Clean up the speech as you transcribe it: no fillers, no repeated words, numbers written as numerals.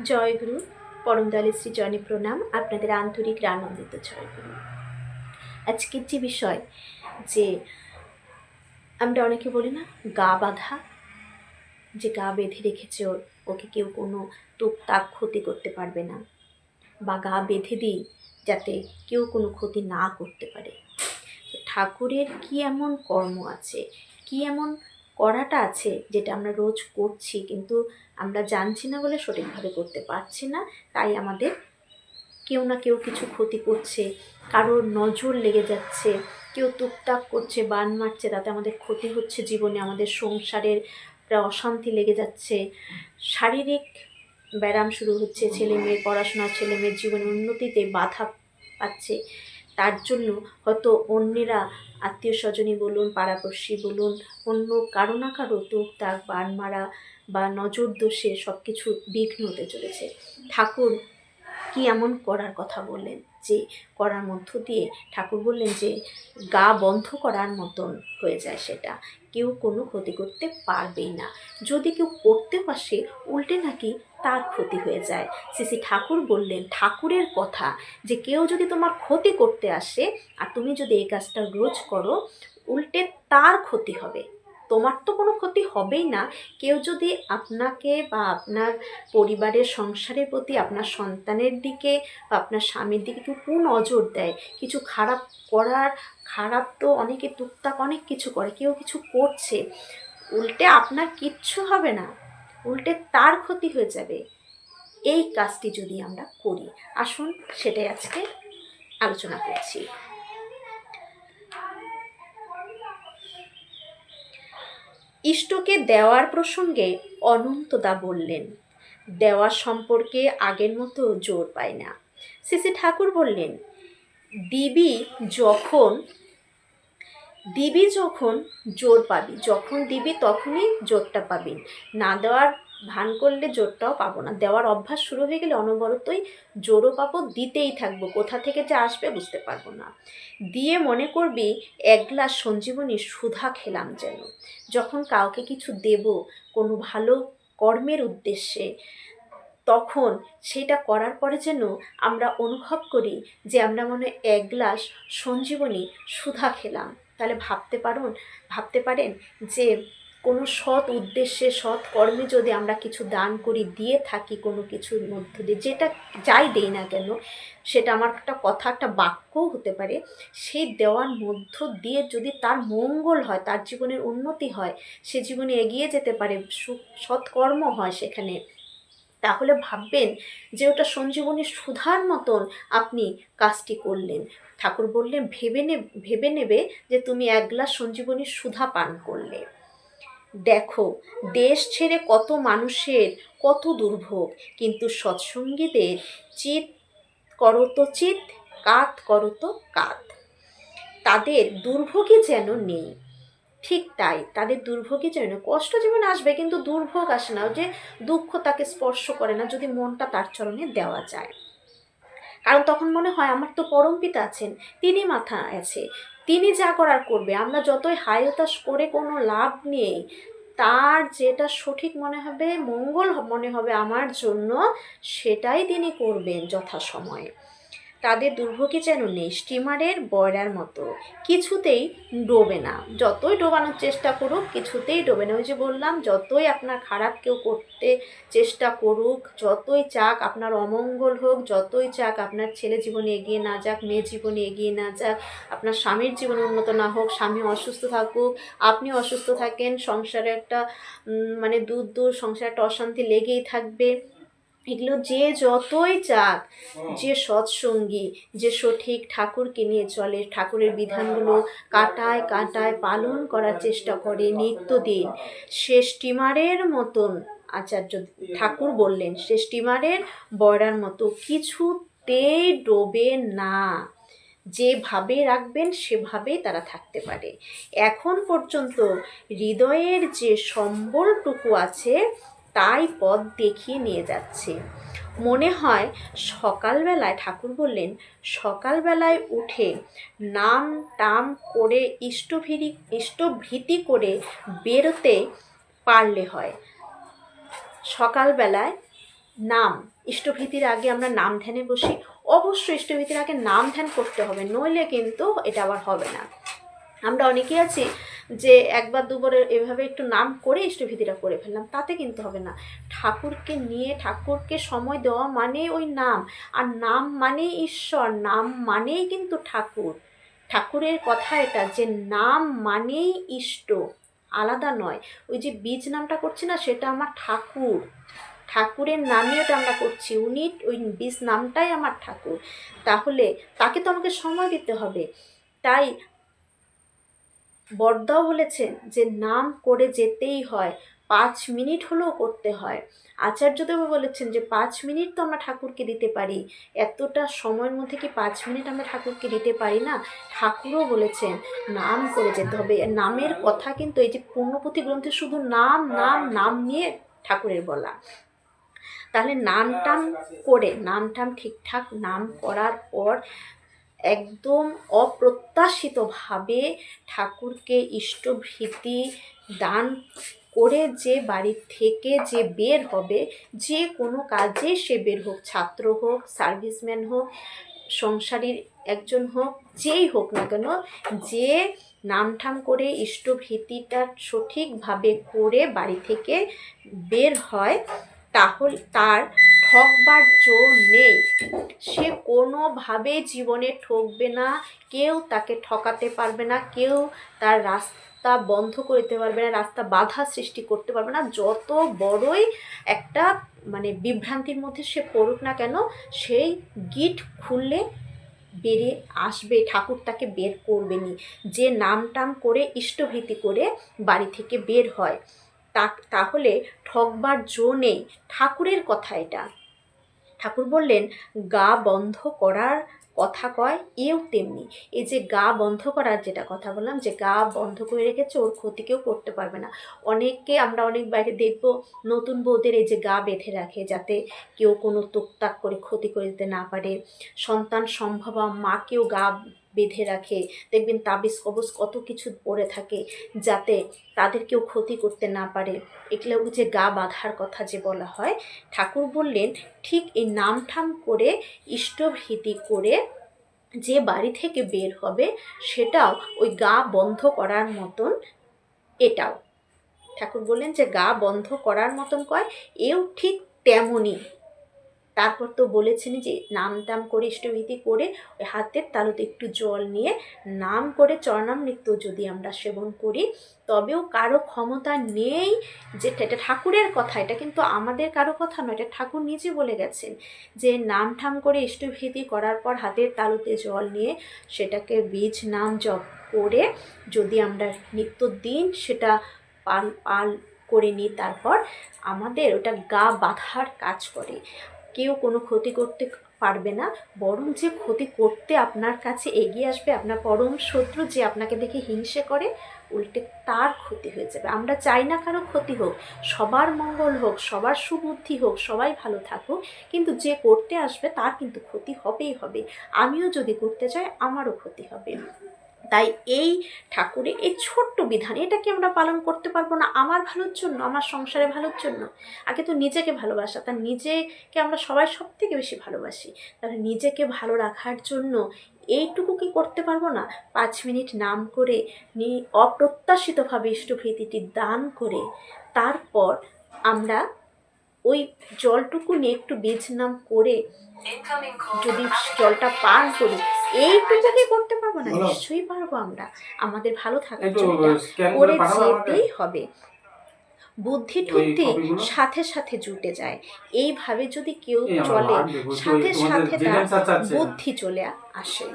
জয়গুরু, পরমদয়ালে শ্রী জনে প্রণাম। আপনাদের আন্তরিক আনন্দিত জয়গুরু। আজকের যে বিষয়, যে আমরা অনেকে বলি না, গা বাঁধা, যে গা বেঁধে রেখেছে ওকে কেউ কোনো টুকটাক ক্ষতি করতে পারবে না, বা গা বেঁধে দিই যাতে কেউ কোনো ক্ষতি না করতে পারে। ঠাকুরের কি এমন কর্ম আছে, কি এমন করাটা আছে যেটা আমরা রোজ করছি, কিন্তু আমরা জানছি না বলে সঠিকভাবে করতে পারছি না। তাই আমাদের কেউ না কেউ কিছু ক্ষতি করছে, কারোর নজর লেগে যাচ্ছে, কেউ টুকটাক করছে, বান মারছে, তাতে আমাদের ক্ষতি হচ্ছে জীবনে, আমাদের সংসারের অশান্তি লেগে যাচ্ছে, শারীরিক ব্যায়াম শুরু হচ্ছে, ছেলে মেয়ের পড়াশোনা, ছেলে মেয়ের জীবনের উন্নতিতে বাধা পাচ্ছে। তার জন্য হয়তো অন্যেরা, আত্মীয় স্বজনই বলুন, পাড়াপড়শি বলুন, অন্য কারো না কারো টুকটাক বান মারা বা নজর দোষে সব কিছু বিঘ্ন হতে চলেছে। ঠাকুর কি এমন করার কথা বললেন, যে করার মধ্য দিয়ে ঠাকুর বললেন যে গা বন্ধ করার মতন হয়ে যায়, সেটা কেউ কোনো ক্ষতি করতে পারবেই না। যদি কেউ করতে পারছে, উল্টে নাকি তার ক্ষতি হয়ে যায়। শ্রী ঠাকুর বললেন, ঠাকুরের কথা, যে কেউ যদি তোমার ক্ষতি করতে আসে আর তুমি যদি এই কাজটা রোজ করো, উল্টে তার ক্ষতি হবে, তোমার তো কোনো ক্ষতি হবেই না। কেউ যদি আপনাকে বা আপনার পরিবারের সংসারের প্রতি, আপনার সন্তানের দিকে বা আপনার স্বামীর দিকে কেউ কুনজর দেয়, কিছু খারাপ করার, খারাপ তো অনেকে টুকটাক অনেক কিছু করে, কেউ কিছু করছে, উল্টে আপনার কিচ্ছু হবে না, উল্টে তার ক্ষতি হয়ে যাবে। এই কাজটি যদি আমরা করি, আসুন সেটাই আজকে আলোচনা করছি। ইষ্টকে দেওয়ার প্রসঙ্গে অনন্তদা বললেন, দেওয়া সম্পর্কে আগের মতো জোর পায় না। শ্রী ঠাকুর বললেন, দিবি যখন জোর পাবি, যখন দিবি তখনই জোরটা পাবি, না দেওয়ার ভান করলে জোরটাও পাবো না। দেওয়ার অভ্যাস শুরু হয়ে গেলে অনবরতই জোরও পাবো, দিতেই থাকবো, কোথা থেকে যে আসবে বুঝতে পারবো না। দিয়ে মনে করবি এক গ্লাস সঞ্জীবনী সুধা খেলাম যেন। যখন কাউকে কিছু দেব কোনো ভালো কর্মের উদ্দেশ্যে, তখন সেটা করার পরে যেন আমরা অনুভব করি যে আমরা মনে এক গ্লাস সঞ্জীবনী সুধা খেলাম। তাহলে ভাবতে পারেন যে কোনো সৎ উদ্দেশ্যে, সৎ কর্মে যদি আমরা কিছু দান করি, দিয়ে থাকি কোনো কিছুর মধ্য দিয়ে, যেটা যাই দেই না কেন, সেটা আমার একটা কথা, একটা বাক্যও হতে পারে, সেই দেওয়ার মধ্য দিয়ে যদি তার মঙ্গল হয়, তার জীবনের উন্নতি হয়, সে জীবনে এগিয়ে যেতে পারে, সৎকর্ম হয় সেখানে, তাহলে ভাববেন যে ওটা সঞ্জীবনী সুধার মতন আপনি কাজটি করলেন। ঠাকুর বললেন, ভেবে নেবে যে তুমি এক গ্লাস সঞ্জীবনী সুধা পান করলে। দেখো, দেশ ছেড়ে কত মানুষের কত দুর্ভোগ, কিন্তু সৎসঙ্গীদের চিত করতো চিত, কাত করতো কাত, তাদের দুর্ভোগই যেন নেই। ঠিক তাই, তাদের দুর্ভোগই যেন, কষ্ট জীবনে আসবে কিন্তু দুর্ভোগ আসে না, যে দুঃখ তাকে স্পর্শ করে না যদি মনটা তার চরণে দেওয়া যায়। কারণ তখন মনে হয় আমার তো পরম পিতা আছেন, তিনি মাথা আছে, তিনি যা করার করবে, আমরা যতই হাই হতাশ করে কোনো লাভ নেই, তার যেটা সঠিক মনে হবে, মঙ্গল মনে হবে আমার জন্য, সেটাই তিনি করবেন যথাসময়ে। তাদের দুর্ভোগই যেন নেই, স্টিমারের বয়রার মতো, কিছুতেই ডোবে না, যতই ডোবানোর চেষ্টা করুক কিছুতেই ডোবে না। ওই যে বললাম, যতই আপনার খারাপ কেউ করতে চেষ্টা করুক, যতই চাক আপনার অমঙ্গল হোক, যতই চাক আপনার ছেলে জীবনে এগিয়ে না যাক, মেয়ে জীবনে এগিয়ে না যাক, আপনার স্বামীর জীবন উন্নত না হোক, স্বামী অসুস্থ থাকুক, আপনি অসুস্থ থাকেন, সংসারে একটা দূর সংসারে একটা অশান্তি লেগেই থাকবে, এগুলো যে যতই চাক, যে সৎসঙ্গী, যে সঠিক ঠাকুরকে নিয়ে চলে, ঠাকুরের বিধানগুলো কাটায় কাটায় পালন করার চেষ্টা করে নিত্যদিন, সে স্টিমারের মতন, আচার্য ঠাকুর বললেন, সে স্টিমারের বয়রার মতো কিছুতেই ডোবে না। যেভাবে রাখবেন সেভাবেই তারা থাকতে পারে। এখন পর্যন্ত হৃদয়ের যে সম্বলটুকু আছে তাই পথ দেখিয়ে নিয়ে যাচ্ছে। মনে হয় সকালবেলায়, ঠাকুর বললেন, সকালবেলায় উঠে নাম টাম করে ইষ্টভৃতি করে বেরোতে পারলে হয়। সকালবেলায় নাম, ইষ্টভীতির আগে আমরা নাম ধ্যানে বসি, অবশ্যই ইষ্টভীতির আগে নাম ধ্যান করতে হবে, নইলে কিন্তু এটা আবার হবে না। আমরা অনেকেই আছি যে একবার দুবার এভাবে একটু নাম করে ইষ্টভীতিটা করে ফেললাম, তাতে কিন্তু হবে না। ঠাকুরকে নিয়ে ঠাকুরকে সময় দেওয়া মানে ওই নাম, আর নাম মানেই ঈশ্বর, নাম মানেই কিন্তু ঠাকুর। ঠাকুরের কথা এটা যে নাম মানেই ইষ্ট, আলাদা নয়। ওই যে বীজ নামটা করছি না, সেটা আমার ঠাকুর, ঠাকুরের নামে ওটা আমরা করছি, উনি ওই বীজ নামটাই আমার ঠাকুর। তাহলে তাকে তো আমাকে সময় দিতে হবে। তাই বড়দাও বলেছেন যে নাম করে যেতেই হয়, 5 মিনিট হলেও করতে হয়। আচার্যদেবও বলেছেন যে 5 মিনিট তো আমরা ঠাকুরকে দিতে পারি, এতটা সময়ের মধ্যে কি 5 মিনিট আমরা ঠাকুরকে দিতে পারি না? ঠাকুরও বলেছেন নাম করে যেতে হবে। নামের কথা কিন্তু এই যে পূর্ণপতি গ্রন্থে শুধু নাম নাম নাম নিয়ে ঠাকুরের বলা। তাহলে নামটাম করে, নামটাম ঠিকঠাক নাম করার পর একদম অপ্রত্যাশিতভাবে ঠাকুরকে ইষ্টভীতি দান করে যে বাড়ি থেকে যে বের হবে, যে কোনো কাজে সে বের হোক, ছাত্র হোক, সার্ভিসম্যান হোক, সংসারীর একজন হোক, যেই হোক না কেন, যে নামঠাম করে ইষ্টভীতিটা সঠিকভাবে করে বাড়ি থেকে বের হয়, তাহলে তার ঠকবার জো নেই। সে কোনোভাবে জীবনে ঠকবে না, কেউ তাকে ঠকাতে পারবে না, কেউ তার রাস্তা বন্ধ করে দিতে পারবে না, রাস্তা বাধা সৃষ্টি করতে পারবে না। যত বড়ই একটা বিভ্রান্তির মধ্যে সে পড়ুক না কেন, সেই গিট খুললে বেরিয়ে আসবে, ঠাকুর তাকে বের করবেনি। যে নামটাম করে ইষ্টভীতি করে বাড়ি থেকে বের হয়, তাহলে ঠকবার জো নেই। ঠাকুরের কথা এটা। ঠাকুর বললেন গা বন্ধ করার কথা কয় এও তেমনি। এই যে গা বন্ধ করার যেটা কথা বললাম, যে গা বন্ধ করে রেখেছে, ওর ক্ষতি কেউ করতে পারবে না। আমরা অনেক বাইরে দেখব নতুন বউদের এই যে গা বেঁধে রাখে, যাতে কেউ কোনো তুকতাক করে ক্ষতি করে দিতে না পারে। সন্তান সম্ভবা মাকেও গা বেঁধে রাখে, দেখবেন তাবিজ কবজ কত কিছু পড়ে থাকে, যাতে তাদের কেউ ক্ষতি করতে না পারে। এগুলো যে গা বাঁধার কথা যে বলা হয়, ঠাকুর বললেন ঠিক এই নামঠাম করে ইষ্টভীতি করে যে বাড়ি থেকে বের হবে, সেটাও ওই গা বন্ধ করার মতন। এটাও ঠাকুর বললেন যে গা বন্ধ করার মতন কয়, এও ঠিক তেমনই। তারপর তো বলেছেন যে নাম টাম করে ইষ্টভীতি করে ওই হাতের তালুতে একটু জল নিয়ে নাম করে চরণামৃত যদি আমরা সেবন করি, তবেও কারো ক্ষমতা নেই। যেটা এটা ঠাকুরের কথা, এটা কিন্তু আমাদের কারো কথা নয়, এটা ঠাকুর নিজে বলে গেছেন যে নাম ঠাম করে ইষ্টভীতি করার পর হাতের তালুতে জল নিয়ে সেটাকে বীজ নাম জপ করে যদি আমরা নিত্যদিন সেটা পাল করে নিই, তারপর আমাদের ওটা গা বাঁধার কাজ করে। কেউ কোনো ক্ষতি করতে পারবে না, বরং যে ক্ষতি করতে আপনার কাছে এগিয়ে আসবে, আপনার পরম শত্রু যে আপনাকে দেখে হিংসে করে, উল্টে তার ক্ষতি হয়ে যাবে। আমরা চাই না কারো ক্ষতি হোক, সবার মঙ্গল হোক, সবার সুবুদ্ধি হোক, সবাই ভালো থাকুক, কিন্তু যে করতে আসবে তার কিন্তু ক্ষতি হবেই হবে। আমিও যদি করতে চাই, আমারও ক্ষতি হবে। তাই এই ঠাকুরের এই ছোট্ট বিধান, এটা কি আমরা পালন করতে পারবো না আমার ভালোর জন্য, আমার সংসারে ভালোর জন্য? আগে তো নিজেকে ভালোবাসা, তার নিজেকে আমরা সবাই সব থেকে বেশি ভালোবাসি, তাহলে নিজেকে ভালো রাখার জন্য এইটুকু কি করতে পারবো না? 5 মিনিট নাম করে অপ্রত্যাশিতভাবে ইষ্টভীতিটি দান করে তারপর আমরা ওই জলটুকু নিয়ে একটু বীজ নাম করে যদি জলটা পান করি, এইটুকুকে করতে পারবো না? নিশ্চয়ই পারবো। আমরা আমাদের ভালো থাকার জন্য করে যেতেই হবে। বুদ্ধি ঠুদ্ধি সাথে সাথে জুটে যায়, এইভাবে যদি কেউ চলে, সাথে সাথে তার বুদ্ধি চলে আসে।